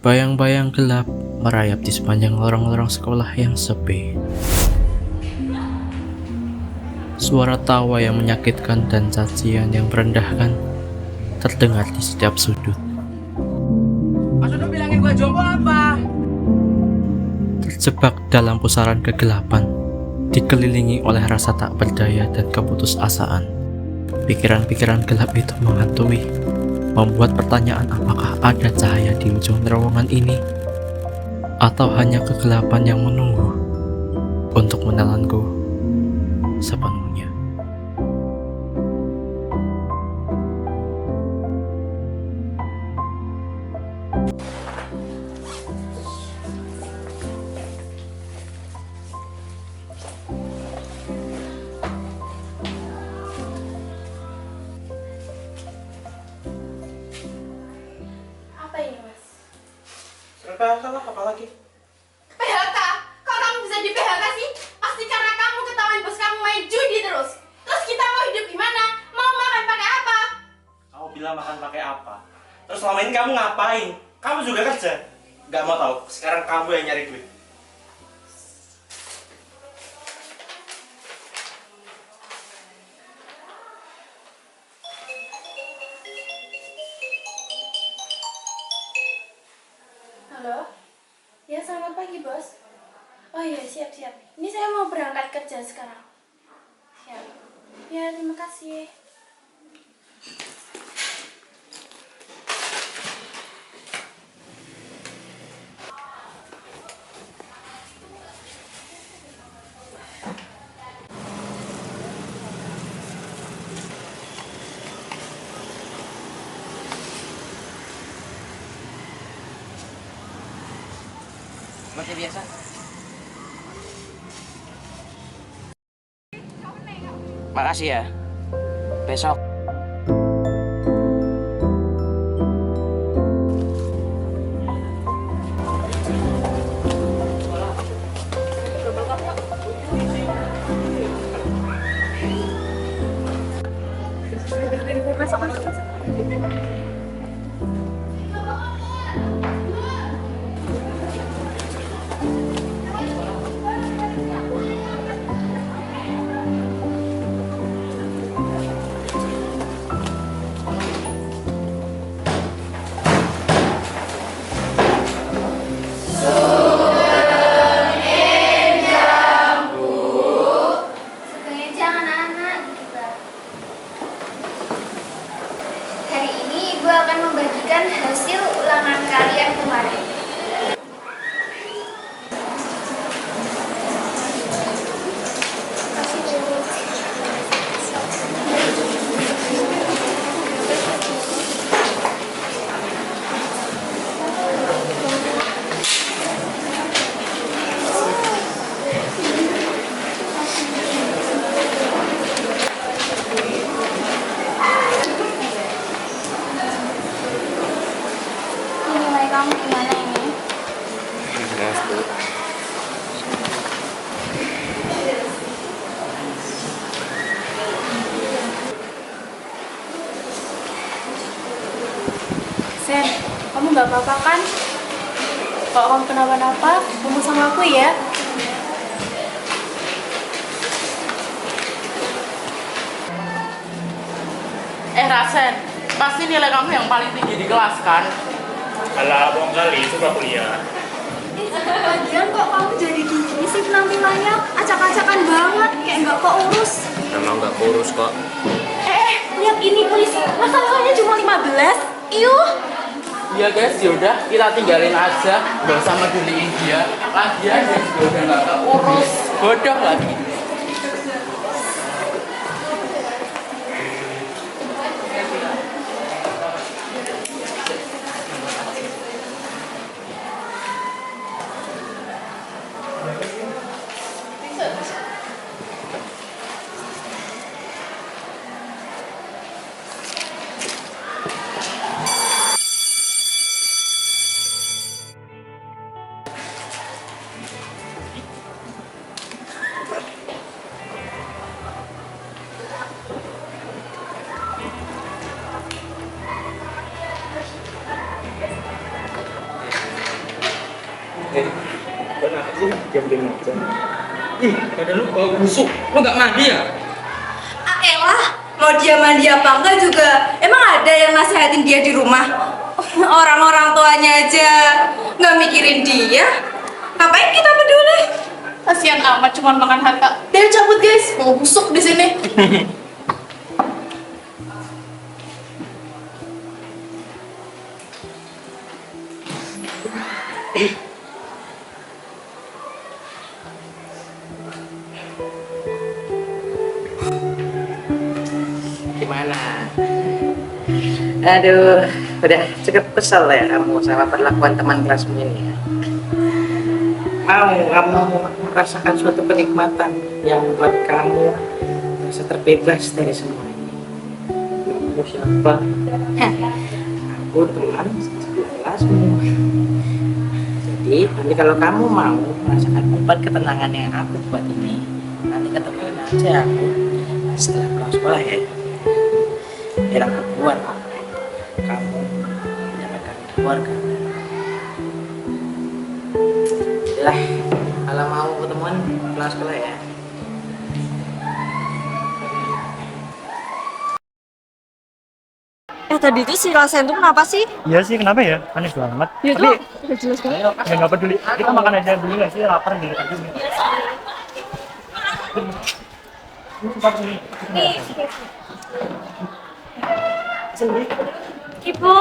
Bayang-bayang gelap merayap di sepanjang lorong-lorong sekolah yang sepi. Suara tawa yang menyakitkan dan cacian yang merendahkan terdengar di setiap sudut. Maksud lu bilangin gue jomblo apa? Terjebak dalam pusaran kegelapan, dikelilingi oleh rasa tak berdaya dan keputusasaan. Pikiran-pikiran gelap itu menghantui, membuat pertanyaan apakah ada cahaya di ujung terowongan ini, atau hanya kegelapan yang menunggu untuk menelanku sepenuhnya. Apa ini, Mas? Surat PHK lah, apa lagi? PHK? Kok kamu bisa di PHK sih? Pasti karena kamu ketahuan bos kamu main judi terus. Terus kita mau hidup gimana? Mau makan pakai apa? Kamu bilang makan pakai apa? Terus selama ini kamu ngapain? Kamu juga kerja? Gak mau tahu, sekarang kamu yang nyari duit. Halo? Ya, selamat pagi, Bos. Oh iya, siap-siap. Ini saya mau berangkat kerja sekarang. Siap. Ya, terima kasih. Seperti biasa. Makasih ya. Besok. Sebenarnya anak-anak juga. Hari ini Ibu akan membagikan hasil ulangan kalian kemarin. Nilai kamu gimana ini? Sen, kamu gak apa-apa kan? Kalau kamu kenapa-napa, ngomong sama aku ya. Rasen, pasti nilai kamu yang paling tinggi di kelas kan? Alah, bohong kali, itu gak kuliah. Lagian kok kamu jadi gini sih penampilannya? Acak-acakan banget, kayak nggak keurus. Memang gak kurus kok. Lihat ini please, masalahnya cuma 15. Iuh. Iya guys, yaudah kita tinggalin aja, gak usah meduliin dia. Lagian dia juga udah gak keurus, bodoh lagi. Kenapa sih diam-diam aja? Ih, badan lu bau busuk. Lu nggak mandi ya? Ah elah, mau dia mandi apa enggak juga. Emang ada yang nasihatin dia di rumah? Orang-orang tuanya aja nggak mikirin dia. Ngapain kita peduli? Kasihan amat cuma makan harta. Dia cabut guys, mau busuk di sini. Gimana? Aduh, udah cukup kesel ya kamu sama perlakuan teman kelasmu ini ya. Kamu merasakan suatu kenikmatan yang membuat kamu merasa terbebas dari semua ini. Kamu siapa? Aku teman kelasmu. Jadi nanti kalau kamu mau merasakan obat ketenangan yang aku buat ini, nanti ketemuin aja aku setelah pulang sekolah ya. Biar aku buat kamu mendapatkan keluarga. Lah, kalau mau ketemuan pulang sekolah ya. Tadi itu si Rasen tuh kenapa sih? Iya sih, kenapa ya? Aneh banget. Dia Tapi tuh udah jelas banget. ya nggak peduli. Kita makan aja dulu nggak sih? Lapar nih tadi. Ibu,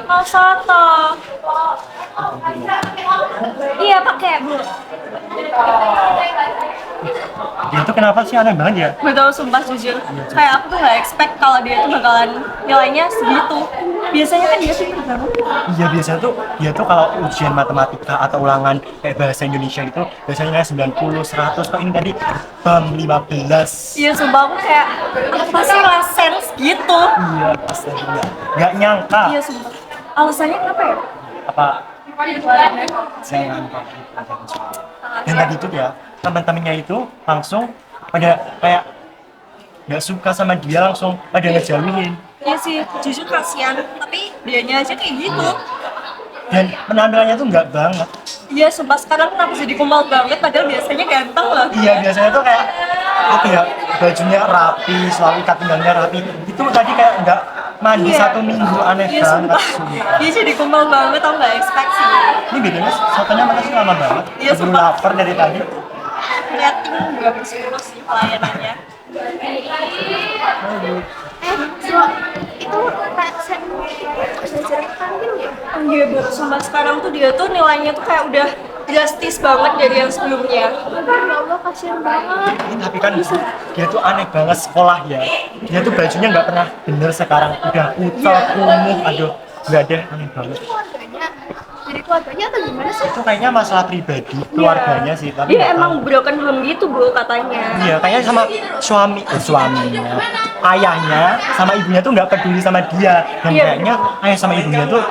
mau soto. Iya pakai bu. Dia tuh kenapa sih aneh banget ya? Betul, sumpah jujur. Kayak aku tuh nggak expect kalau dia tuh bakalan nilainya segitu. Biasanya kan dia pintar banget. Iya biasanya tuh dia tuh kalau ujian matematika atau ulangan kayak bahasa Indonesia itu biasanya nilai 90, 100. Kok ini tadi 15. Iya sumpah aku kayak apa sih Rasen gitu. Iya, astaga. Nggak nyangka. Iya sumpah. Alasannya kenapa ya? Apa jangan pakai pelajaran soal. Dan tadi itu ya teman-temannya itu langsung pada kayak nggak suka sama dia, langsung pada ngejauhin. Iya sih, jujur kasihan. Tapi dianya aja kayak gitu. Dan penampilannya tuh nggak banget. Iya sumpah sekarang kenapa jadi kumal banget padahal biasanya ganteng loh. Iya biasanya tuh kayak apa ya, bajunya rapi, selalu ikat pinggangnya rapi. Itu tadi kayak nggak mandi Iya. 1 minggu, aneh Iya banget. sumpah. Dia jadi kumal banget tau nggak expect sih. Ini bedanya sotonya mana sih lama banget. Iya, Sebelum sumpah. lapar dari tadi. Rating 20 sih pelayanannya. Itu Rasen belajar ke kantin ya? Iya bu, sumpah sekarang tuh dia tuh nilainya tuh kayak udah drastis banget dari yang sebelumnya. Ya Allah, kasihan banget. Tapi kan dia tuh aneh banget sekolah ya. Dia tuh bajunya nggak pernah bener, sekarang udah kucel, kumuh, aduh nggak ada, aneh banget. Keluarganya, jadi keluarganya atau gimana sih? Itu kayaknya masalah pribadi keluarganya sih, tapi Dia nggak emang tahu. broken home gitu bu katanya. Iya, kayaknya sama suaminya, ayahnya sama ibunya tuh nggak peduli sama dia. Dan Iya. kayaknya ayah sama ibunya tuh,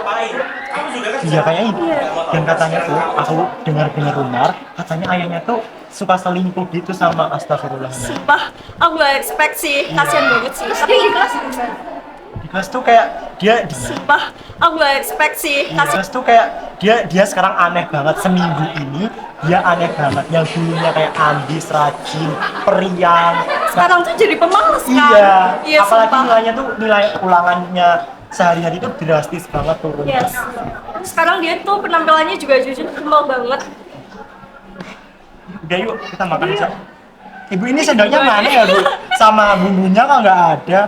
iya kayaknya ibu. Dan katanya tuh, aku dengar rumor, katanya ayahnya tuh suka selingkuh gitu sama, astagfirullah. Sumpah, aku gak expect sih, kasihan banget sih. Tapi Dia di kelas gimana? Di kelas tuh kayak dia di sumpah, aku gak expect sih, kasihan. kelas tuh kayak dia sekarang aneh banget. Seminggu ini dia aneh banget. Yang dulunya kayak ambis, rajin, periang. Sekarang tuh jadi pemalas kan? Iya, Iya apalagi sumpah. nilainya tuh, nilai ulangannya sehari-hari itu drastis banget turun. Yes. Sekarang dia tuh penampilannya juga jujur kemul banget. Udah yuk kita makan aja. Ibu ini sendoknya mana ya bu? Sama bumbunya kok nggak ada.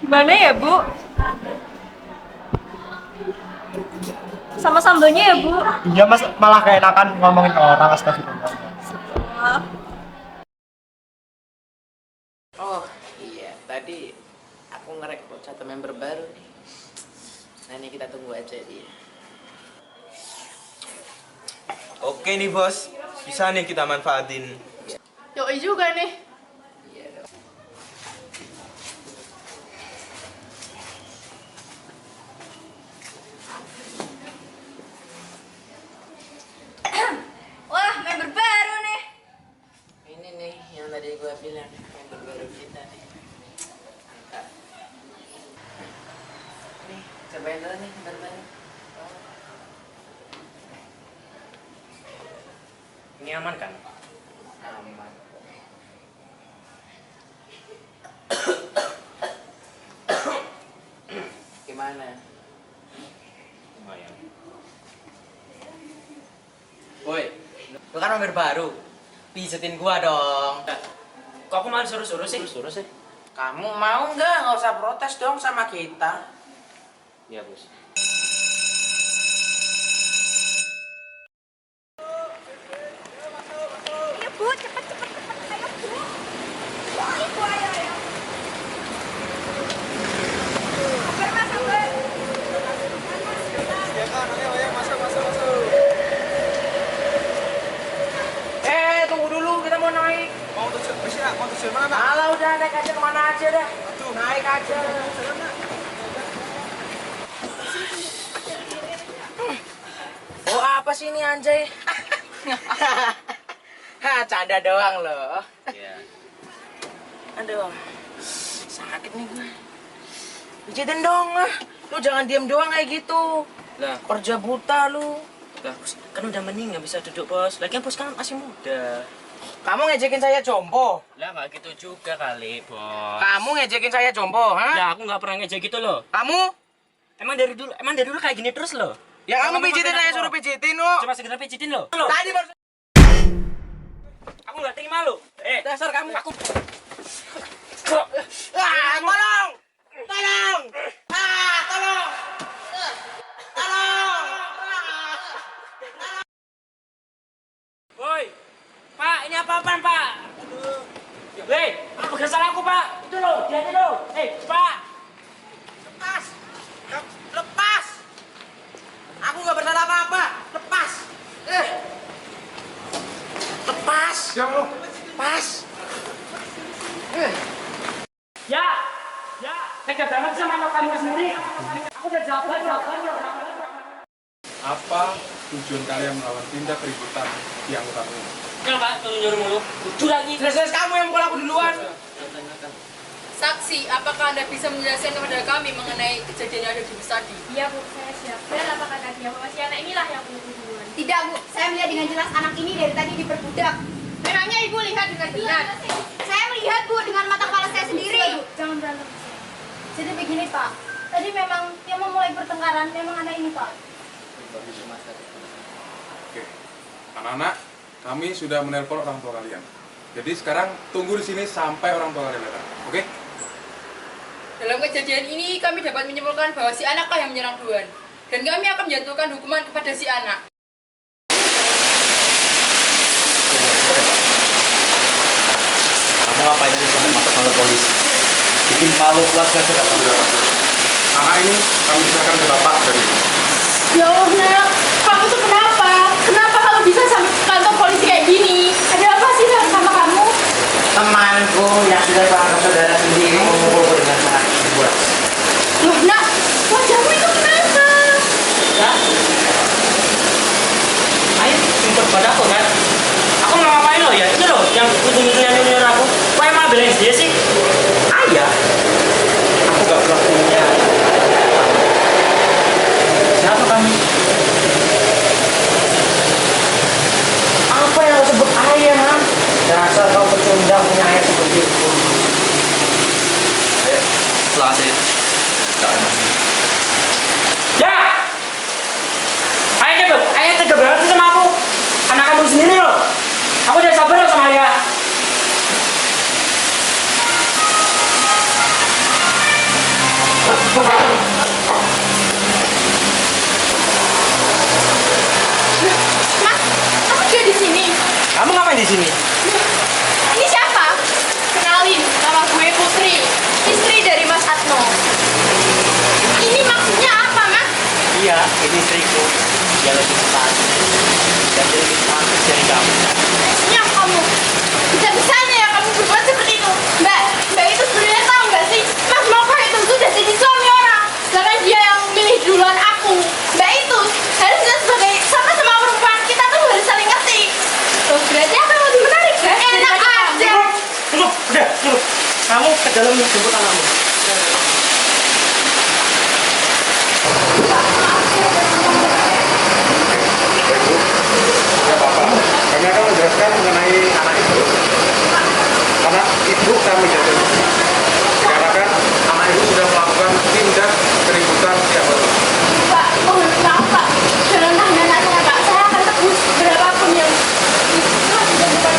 Gimana ya bu? Sama sambalnya ya bu? Iya mas, malah keenakan ngomongin orang, astagfirullah. Oh iya, tadi aku ngerekrut satu member baru nih. Nah ini kita tunggu aja dia. Oke nih bos, bisa nih kita manfaatin. Yoi juga nih. Wah, member baru nih. Ini nih yang tadi gue bilang, member baru kita nih. Mantap. Nih, cobain dulu nih member baru. Ini aman kan? Aman. Gimana? Lumayan. Woi, lu kan nomor baru. Pijetin gua dong. Kok aku malah suruh-suruh sih? Suruh sih. Kamu mau nggak? Nggak usah protes dong sama kita. Iya, Bos. Ayo Bu, cepet cepet cepet. Ayo Bu. Ibu ayo ayo. Sabar Mas, sabar. Tunggu dulu, kita mau naik. Mau tujuan mana? Alah udah naik aja kemana aja dah. Naik aja. Oh apa sih ini anjay? Canda doang loh. Iya. Aduh, sakit nih gue. Pijitin dong lah. Lu jangan diem doang kayak gitu. Lah, Kerja buta lu. Bos, kan udah mending nggak bisa duduk, Bos. Lagian Bos kan masih muda. Kamu ngejekin saya jompo. Lah, nggak gitu juga kali, Bos. Kamu ngejekin saya jompo, ha? Lah, aku nggak pernah ngejek gitu loh. Kamu? Emang dari dulu kayak gini terus loh. Ya kamu Kamu pijitin maafin saya aku. suruh pijitin lu. Cuma sekedar pijitin loh. Tadi baru Aku nggak terima lo. dasar kamu. Aku Tolong! Tolong! Tolong! Tolong! Woi, Pak, ini apa-apaan, Pak? Hei, apa kesalahan aku, Pak? Itu loh, dia loh. Pak. Lepas! Lepas! Aku nggak bersalah apa-apa. Lepas! Lepas! Lepas! Ya, tega banget sama anak kamu sendiri. Aku udah jabat. Apa tujuan kalian melawan tindak keributan di anggota umum? Jangan, Pak, nyuruh mulu. Jujur lagi. Jelas-jelas kamu yang mukul aku duluan. Saksi, apakah Anda bisa menjelaskan kepada kami mengenai kejadian yang ada di bus tadi? Iya Bu, saya siap. Dan apa kata dia bahwa si anak inilah yang membunuh duluan? Tidak Bu, saya melihat dengan jelas anak ini dari tadi diperbudak. Memangnya Ibu lihat dengan benar? Saya melihat Bu dengan mata kepala saya sendiri. Bu, jangan berantem. Jadi begini Pak, tadi memang yang memulai pertengkaran memang anak ini Pak. Oke, anak-anak, kami sudah menelpon orang tua kalian. Jadi sekarang tunggu di sini sampai orang tua kalian datang. Oke? Dalam kejadian ini kami dapat menyimpulkan bahwa si anaklah yang menyerang duluan. Dan kami akan menjatuhkan hukuman kepada si anak. Kamu ngapain aja sampai masuk kantor polisi? Bikin malu keluarga kita. Anak ini kami serahkan ke bapak dan ibu. Ya Allah Nak, kamu tuh kenapa? Kenapa kamu bisa sampai ke kantor polisi kayak gini? Ada apa sih sama kamu? Temanku yang sudah bangga saudara sendiri mengumpulku dengan sangat buas. Loh Nak, wajahmu itu kenapa? Ya. Ayo, ikut padaku kan? Aku nggak ngapain lo ya? Itu loh, yang ujung-ujungnya nyuruh aku. Kok emang belain dia sih? Ayah. Aku gak pelakunya. Siapa kamu? Apa yang kau sebut ayah, ha? Dasar kau pecundang punya ayah seperti itu. Selamat ya. Ya! Ayah tega banget sih sama aku. Anak kamu sendiri loh. Aku udah sabar loh sama ayah. Mas, kamu juga di sini? Kamu ngapain di sini? Ini siapa? Kenalin, nama gue Putri, istri dari Mas Atno. Ini maksudnya apa, Mas? Iya, ini istriku. Dia lebih besar. Dan dia lebih cantik dari kamu. Senyum kamu. Bisa-bisanya ya kamu berbuat seperti itu. Mbak itu sebenarnya tahu nggak sih? Mas Moko itu sudah jadi suami orang. Sedangkan dia yang milih duluan aku. Mbak itu harusnya sebagai sama-sama perempuan kita tuh harus saling ngerti. Tuh berarti apa yang lebih menarik, Mbak? Enak aja. Tunggu, udah, tunggu. Kamu ke dalam jemput anakmu. Ya bapak, kami akan menjelaskan menjelaskan mengenai anak itu. Karena ibu kami jadi dikarenakan anak ibu sudah melakukan tindak keributan yang baru. Pak, mohon maaf Pak. Jangan tahan anak saya Pak. Saya akan tebus berapapun yang itu dilakukan Pak.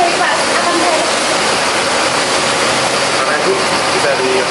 Baik Pak, akan saya. Karena itu bisa di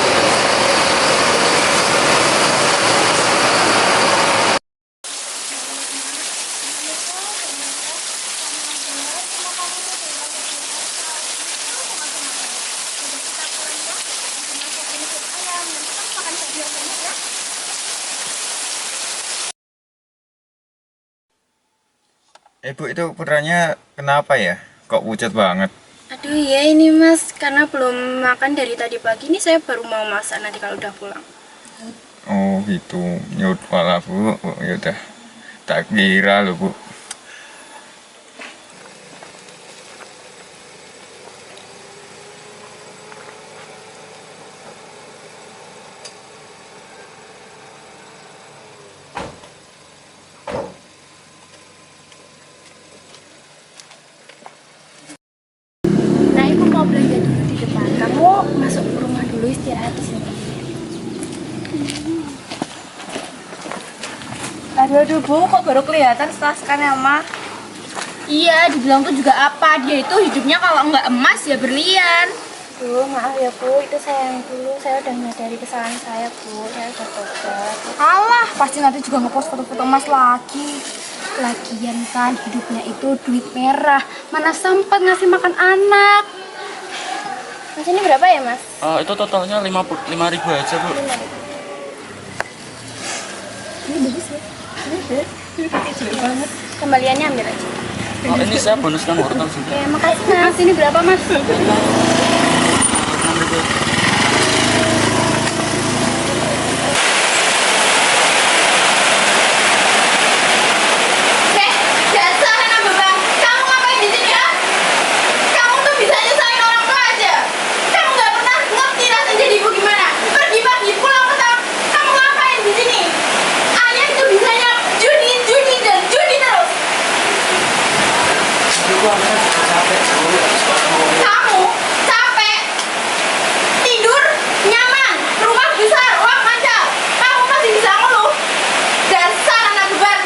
Ibu itu putranya kenapa ya? Kok pucat banget? Aduh ya ini mas, karena belum makan dari tadi pagi ini saya baru mau masak nanti kalau udah pulang. Oh gitu. Yaudah bu. Yaudah. Tak kira loh bu. Nah ibu mau belanja dulu di depan, kamu masuk ke rumah dulu istirahat di sini. Aduh Bu, kok baru kelihatan setelah sekarang ya Ma? Iya, dibilang tuh juga apa? Dia itu hidupnya kalau nggak emas ya berlian. Bu, maaf ya Bu, itu saya yang dulu, saya udah menyadari kesalahan saya Bu, saya udah tobat. Alah, pasti nanti juga ngepost foto-foto emas lagi. Lagian kan hidupnya itu duit merah, mana sempat ngasih makan anak. Mas ini berapa ya mas? Itu totalnya 5.000 aja bu. Ini bagus ya, ini jelek banget. Kembaliannya ambil aja. Ini saya bonuskan wortel juga. Ya makasih mas, ini berapa mas? 6.000. Dasar anak beban. Kamu ngapain di sini ya? Kamu tuh bisa nyusahin orang tua aja. Kamu nggak pernah ngerti rasanya jadi ibu gimana. Pergi pagi pulang petang. Kamu ngapain di sini? Kalian tuh bisanya judi, judi dan judi terus. Kamu capek, tidur nyaman, rumah besar, uang lancar. Kamu masih bisa ngeluh. Dasar anak beban.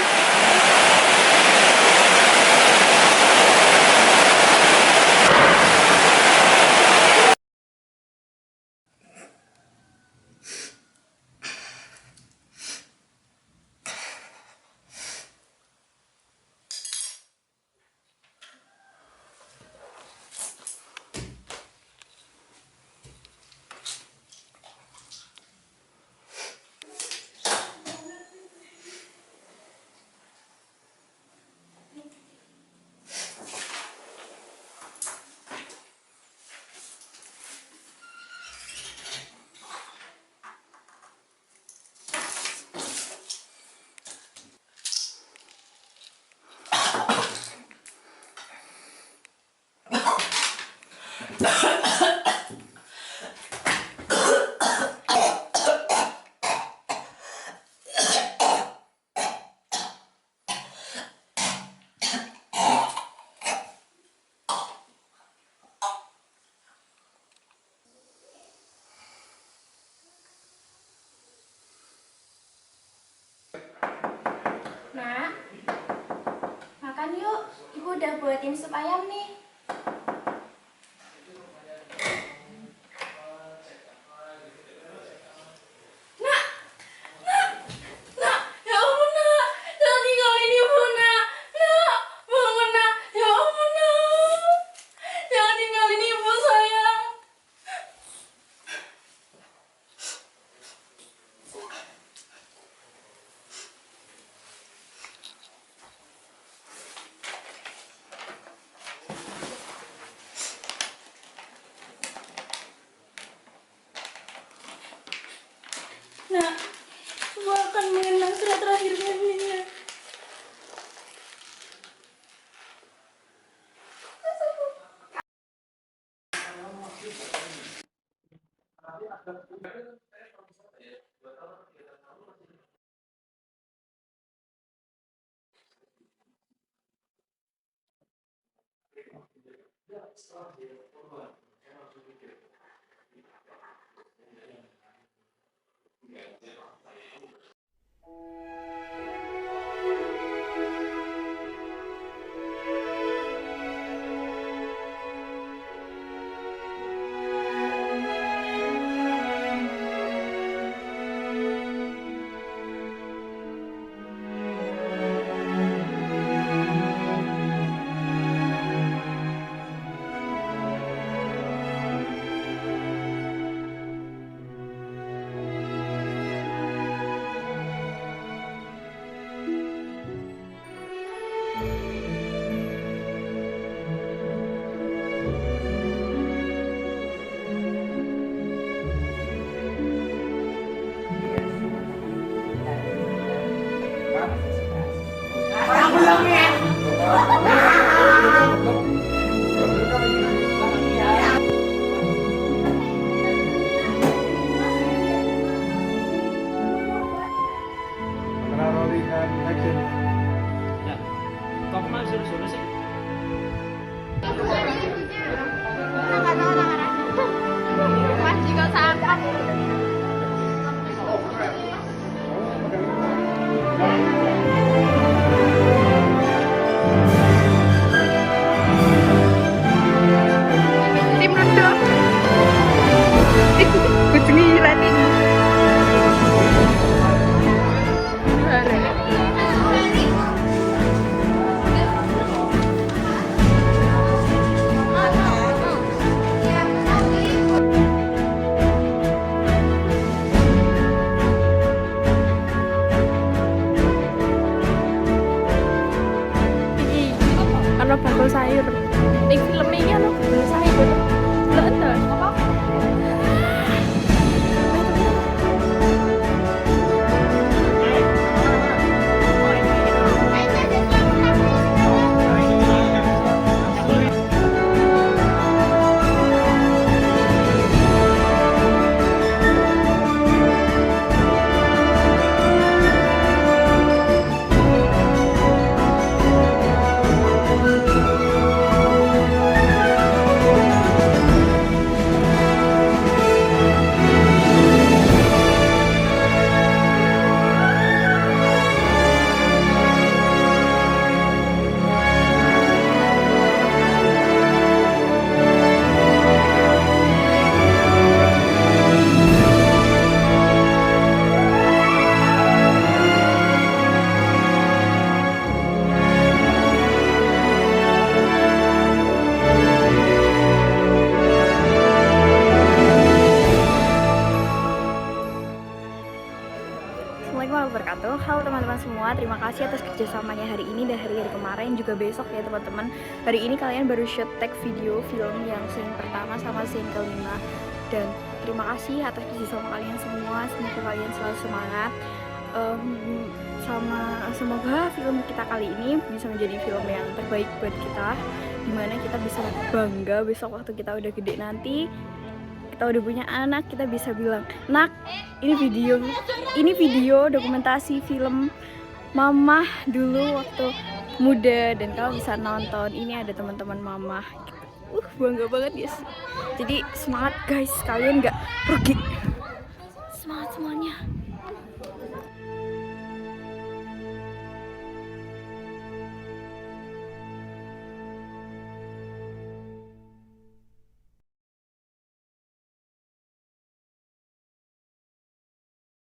Nak, makan yuk. Ibu udah buatin sup ayam nih. Nak, ya ampun nak, jangan tinggalin ibu nak. Nak, bangun nak, ya ampun nak. Jangan tinggalin ibu sayang. Nak, ibu akan mengenang surat terakhir kalinya. Rolling and action. Ya, kok kemana suruh-suruh sih? Mas juga sangkap. Tim Rondo. Kucing hilang ini. Ano bakul sayur. Ning film iki ano bakul sayur. Lho to. Assalamualaikum warahmatullahi wabarakatuh. Halo teman-teman semua, terima kasih atas kerjasamanya hari ini dan hari kemarin juga besok ya teman-teman. Hari ini kalian baru shoot tag video film yang scene pertama sama scene kelima. Dan terima kasih atas kerjasama kalian semua. Semoga kalian selalu semangat. Semoga film kita kali ini bisa menjadi film yang terbaik buat kita, dimana kita bisa bangga besok waktu kita udah gede nanti, kita udah punya anak, kita bisa bilang, "Nak, ini video dokumentasi film Mama dulu waktu muda dan kamu bisa nonton. Ini ada teman-teman Mama." Bangga banget guys. Jadi semangat guys, kalian gak rugi. Semangat semuanya.